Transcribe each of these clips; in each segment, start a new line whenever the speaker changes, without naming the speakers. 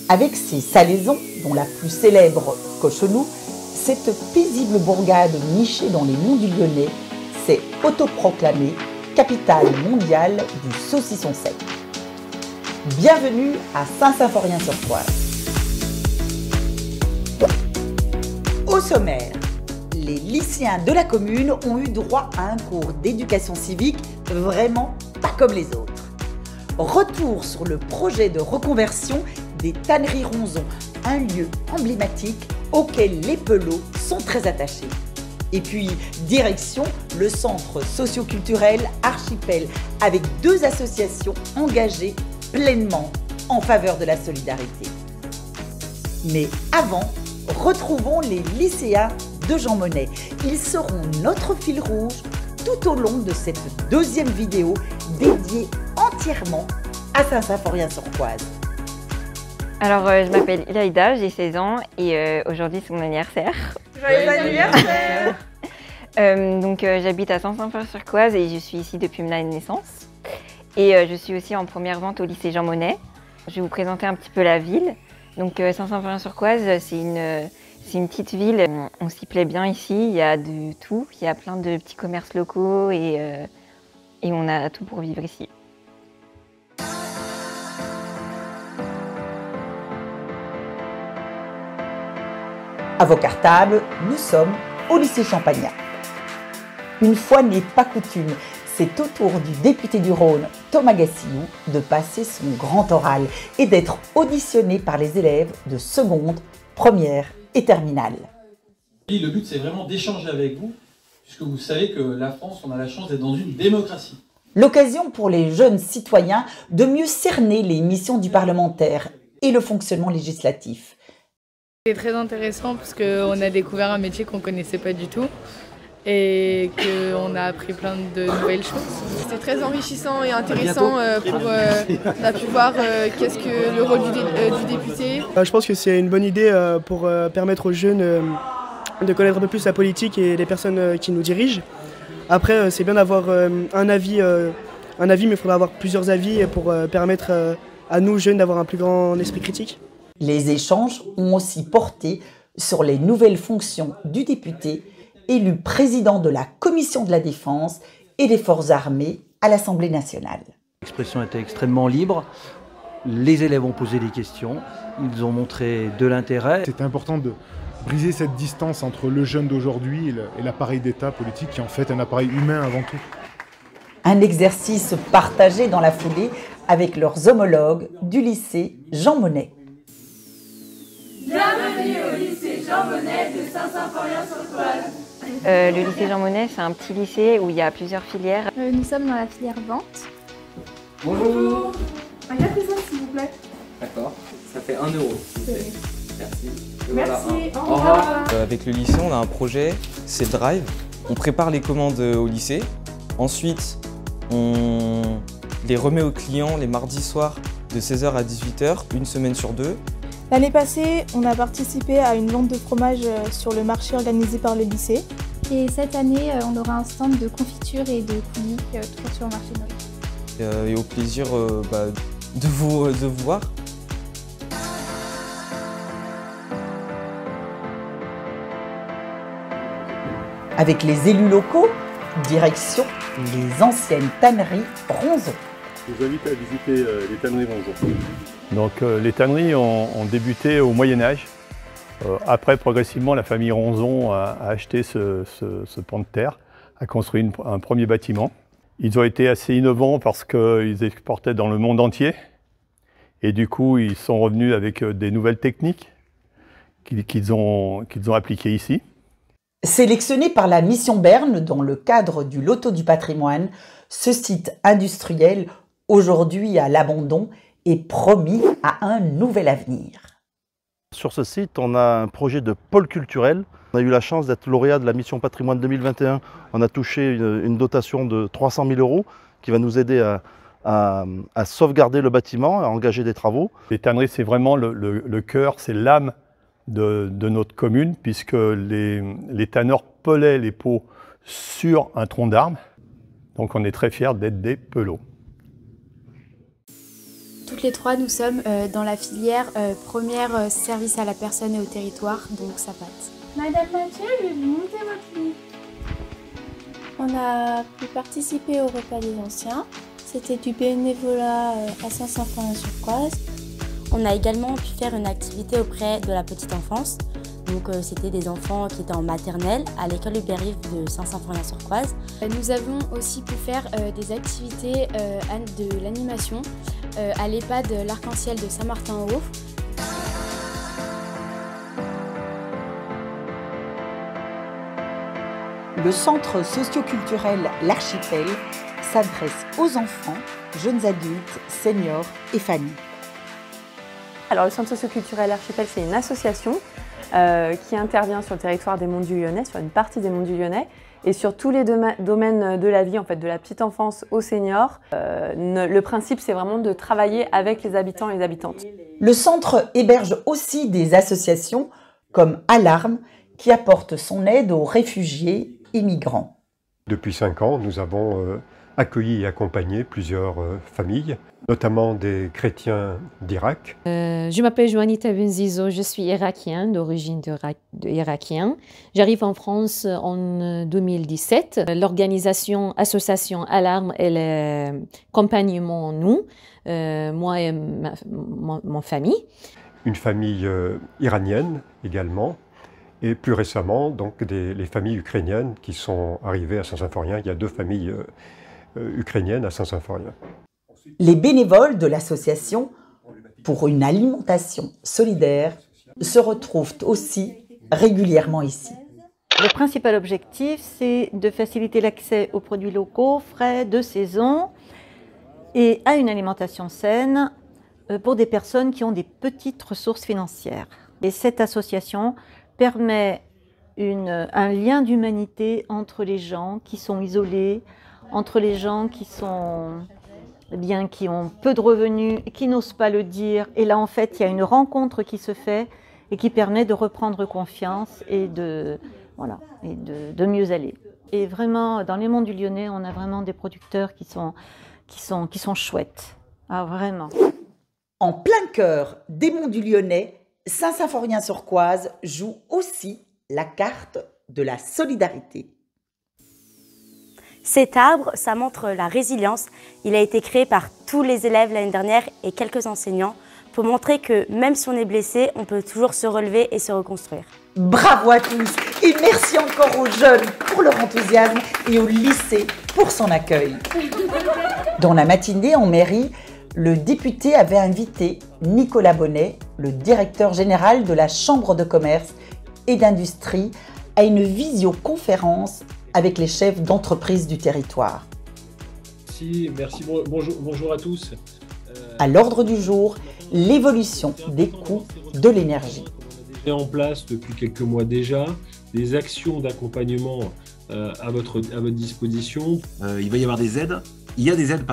Avec ses salaisons, dont la plus célèbre Cochonou, cette paisible bourgade nichée dans les monts du Lyonnais s'est autoproclamée capitale mondiale du saucisson sec. Bienvenue à Saint-Symphorien-sur-Coise. Au sommaire, les lycéens de la commune ont eu droit à un cours d'éducation civique vraiment pas comme les autres. Retour sur le projet de reconversion des tanneries Ronzon, un lieu emblématique auquel les Pelots sont très attachés. Et puis, direction le centre socio-culturel Archipel, avec 2 associations engagées pleinement en faveur de la solidarité. Mais avant, retrouvons les lycéens de Jean Monnet. Ils seront notre fil rouge tout au long de cette 2e vidéo dédiée entièrement à Saint-Symphorien-sur-Coise.
Alors, je m'appelle Ilaïda, j'ai 16 ans et aujourd'hui c'est mon anniversaire.
Joyeux anniversaire!
J'habite à Saint-Symphorien-sur-Coise et je suis ici depuis ma naissance. Et je suis aussi en première vente au lycée Jean Monnet. Je vais vous présenter un petit peu la ville. Donc Saint-Symphorien-sur-Coise, c'est une petite ville. On s'y plaît bien ici, il y a de tout. Il y a plein de petits commerces locaux et on a tout pour vivre ici.
À vos cartables, nous sommes au lycée Champagnat. Une fois n'est pas coutume, c'est au tour du député du Rhône, Thomas Gassillou, de passer son grand oral et d'être auditionné par les élèves de seconde, première et terminale.
Le but, c'est vraiment d'échanger avec vous, puisque vous savez que la France, on a la chance d'être dans une démocratie.
L'occasion pour les jeunes citoyens de mieux cerner les missions du parlementaire et le fonctionnement législatif.
C'est très intéressant parce qu'on a découvert un métier qu'on ne connaissait pas du tout et qu'on a appris plein de nouvelles choses.
C'était très enrichissant et intéressant on a pu voir qu'est-ce que le rôle du député.
Je pense que c'est une bonne idée pour permettre aux jeunes de connaître un peu plus la politique et les personnes qui nous dirigent. Après, c'est bien d'avoir un avis, mais il faudra avoir plusieurs avis pour permettre à nous, jeunes, d'avoir un plus grand esprit critique.
Les échanges ont aussi porté sur les nouvelles fonctions du député, élu président de la Commission de la Défense et des Forces armées à l'Assemblée nationale.
L'expression était extrêmement libre, les élèves ont posé des questions, ils ont montré de l'intérêt.
C'était important de briser cette distance entre le jeune d'aujourd'hui et l'appareil d'État politique qui est en fait un appareil humain avant tout.
Un exercice partagé dans la foulée avec leurs homologues du lycée Jean Monnet.
Bienvenue au lycée Jean Monnet de Saint-Symphorien-sur-Coise.
Le lycée Jean Monnet, c'est un petit lycée où il y a plusieurs filières.
Nous sommes dans la filière vente.
Bonjour.
Un café s'il vous plaît.
D'accord, ça fait 1 €. Merci.
Merci, au revoir.
Avec le lycée, on a un projet, c'est Drive. On prépare les commandes au lycée. Ensuite, on les remet aux clients les mardis soirs de 16 h à 18 h, une semaine sur 2.
L'année passée, on a participé à une vente de fromage sur le marché organisé par le lycée.
Et cette année, on aura un stand de confiture et de coulis toujours sur le marché de Noël.
Et au plaisir de vous voir.
Avec les élus locaux, direction les anciennes tanneries Ronzon.
Je vous invite à visiter les tanneries Ronzon. Donc les tanneries ont débuté au Moyen-Âge. Après, progressivement, la famille Ronzon a acheté ce pan de terre, a construit un premier bâtiment. Ils ont été assez innovants parce qu'ils exportaient dans le monde entier. Et du coup, ils sont revenus avec des nouvelles techniques qu'ils ont appliquées ici.
Sélectionné par la Mission Berne dans le cadre du Loto du patrimoine, ce site industriel, aujourd'hui à l'abandon, est promis à un nouvel avenir.
Sur ce site, on a un projet de pôle culturel. On a eu la chance d'être lauréat de la Mission Patrimoine 2021. On a touché une dotation de 300 000 € qui va nous aider à sauvegarder le bâtiment, à engager des travaux.
Les tanneries, c'est vraiment le cœur, c'est l'âme de notre commune, puisque les tanneurs pelaient les peaux sur un tronc d'arbre. Donc on est très fiers d'être des Pelots.
Toutes les trois, nous sommes dans la filière première service à la personne et au territoire, donc SAPAT.
Madame Mathieu, je vais vous monter votre lit.
On a pu participer au repas des anciens. C'était du bénévolat à Saint-Symphorien-sur-Coise.
On a également pu faire une activité auprès de la petite enfance. Donc c'était des enfants qui étaient en maternelle à l'école Hubert-Rive de Saint-Symphorien-sur-Coise. Nous avons aussi pu faire des activités de l'animation à l'EHPAD L'Arc-en-Ciel de Saint-Martin-en-Haut.
Le centre socio-culturel L'Archipel s'adresse aux enfants, jeunes adultes, seniors et familles.
Alors le centre socio-culturel L'Archipel, c'est une association qui intervient sur le territoire des Monts du Lyonnais, sur une partie des Monts du Lyonnais, et sur tous les domaines de la vie, en fait, de la petite enfance aux seniors. Le principe, c'est vraiment de travailler avec les habitants et les habitantes.
Le centre héberge aussi des associations comme Alarme, qui apporte son aide aux réfugiés et migrants.
Depuis 5 ans, nous avons accueilli et accompagné plusieurs familles, notamment des chrétiens d'Irak.
Je m'appelle Joanita Benzizo, je suis irakienne, d'origine irakien. J'arrive en France en 2017. L'organisation Association Alarme, elle accompagnement nous, moi et ma famille.
Une famille iranienne également. Et plus récemment, donc, les familles ukrainiennes qui sont arrivées à Saint-Symphorien. Il y a 2 familles ukrainiennes à Saint-Symphorien.
Les bénévoles de l'association pour une alimentation solidaire se retrouvent aussi régulièrement ici.
Le principal objectif, c'est de faciliter l'accès aux produits locaux, frais, de saison et à une alimentation saine pour des personnes qui ont des petites ressources financières. Et cette association permet un lien d'humanité entre les gens qui sont isolés, entre les gens qui ont peu de revenus, qui n'osent pas le dire. Et là, en fait, il y a une rencontre qui se fait et qui permet de reprendre confiance et de mieux aller. Et vraiment, dans les Monts du Lyonnais, on a vraiment des producteurs qui sont chouettes. Ah, vraiment.
En plein cœur des Monts du Lyonnais, Saint-Symphorien-sur-Coise joue aussi la carte de la solidarité.
Cet arbre, ça montre la résilience. Il a été créé par tous les élèves l'année dernière et quelques enseignants pour montrer que même si on est blessé, on peut toujours se relever et se reconstruire.
Bravo à tous et merci encore aux jeunes pour leur enthousiasme et au lycée pour son accueil. Dans la matinée en mairie, le député avait invité Nicolas Bonnet, le directeur général de la Chambre de commerce et d'industrie, à une visioconférence avec les chefs d'entreprise du territoire.
Merci, bonjour à tous.
À l'ordre du jour, l'évolution des coûts de l'énergie.
On a en place depuis quelques mois déjà des actions d'accompagnement à votre disposition.
Il va y avoir des aides. Il y a des aides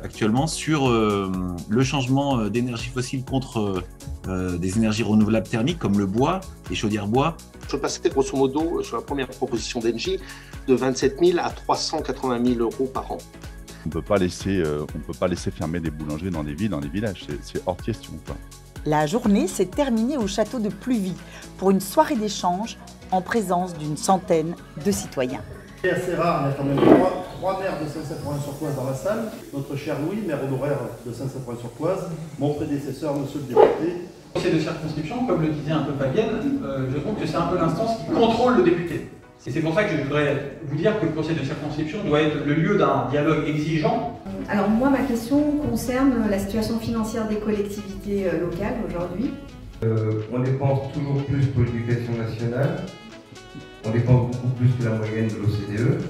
actuellement sur le changement d'énergie fossile contre des énergies renouvelables thermiques comme le bois, les chaudières bois.
Je passais grosso modo sur la première proposition d'Engie de 27 000 à 380 000 euros par an.
On ne peut pas laisser fermer des boulangeries dans des villes, dans des villages, c'est hors de question, quoi.
La journée s'est terminée au château de Pluvy pour une soirée d'échange en présence d'une centaine de citoyens.
C'est assez rare, il y a quand même trois maires de Saint-Symphorien-sur-Coise dans la salle. Notre cher Louis, maire honoraire de Saint-Symphorien-sur-Coise, mon prédécesseur, monsieur le député.
Le conseil de circonscription, comme le disait un peu Fabienne, je trouve que c'est un peu l'instance qui contrôle le député. Et c'est pour ça que je voudrais vous dire que le conseil de circonscription doit être le lieu d'un dialogue exigeant.
Alors moi, ma question concerne la situation financière des collectivités locales aujourd'hui.
On dépense toujours plus pour l'éducation nationale. On dépense beaucoup plus que la moyenne de l'OCDE.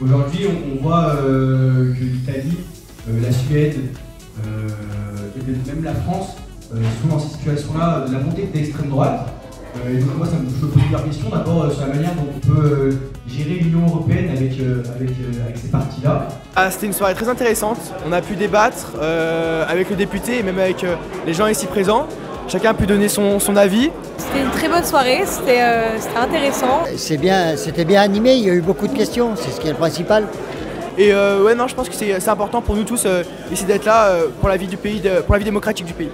Aujourd'hui, on voit que l'Italie, la Suède et même la France sont dans cette situation-là de la montée de l'extrême droite. Et donc moi, ça me pose plusieurs questions. D'abord sur la manière dont on peut gérer l'Union européenne avec ces partis-là.
C'était une soirée très intéressante. On a pu débattre avec le député et même avec les gens ici présents. Chacun a pu donner son avis.
C'était une très bonne soirée, c'était intéressant.
C'était bien animé, il y a eu beaucoup de questions, c'est ce qui est le principal.
Et ouais, non, je pense que c'est important pour nous tous ici d'être là pour la vie du pays, pour la vie démocratique du pays.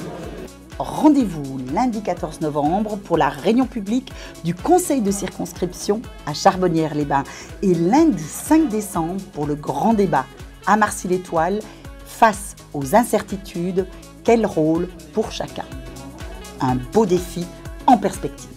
Rendez-vous lundi 14 novembre pour la réunion publique du conseil de circonscription à Charbonnières-les-Bains et lundi 5 décembre pour le grand débat à Marcy-l'Étoile face aux incertitudes, quel rôle pour chacun? Un beau défi en perspective.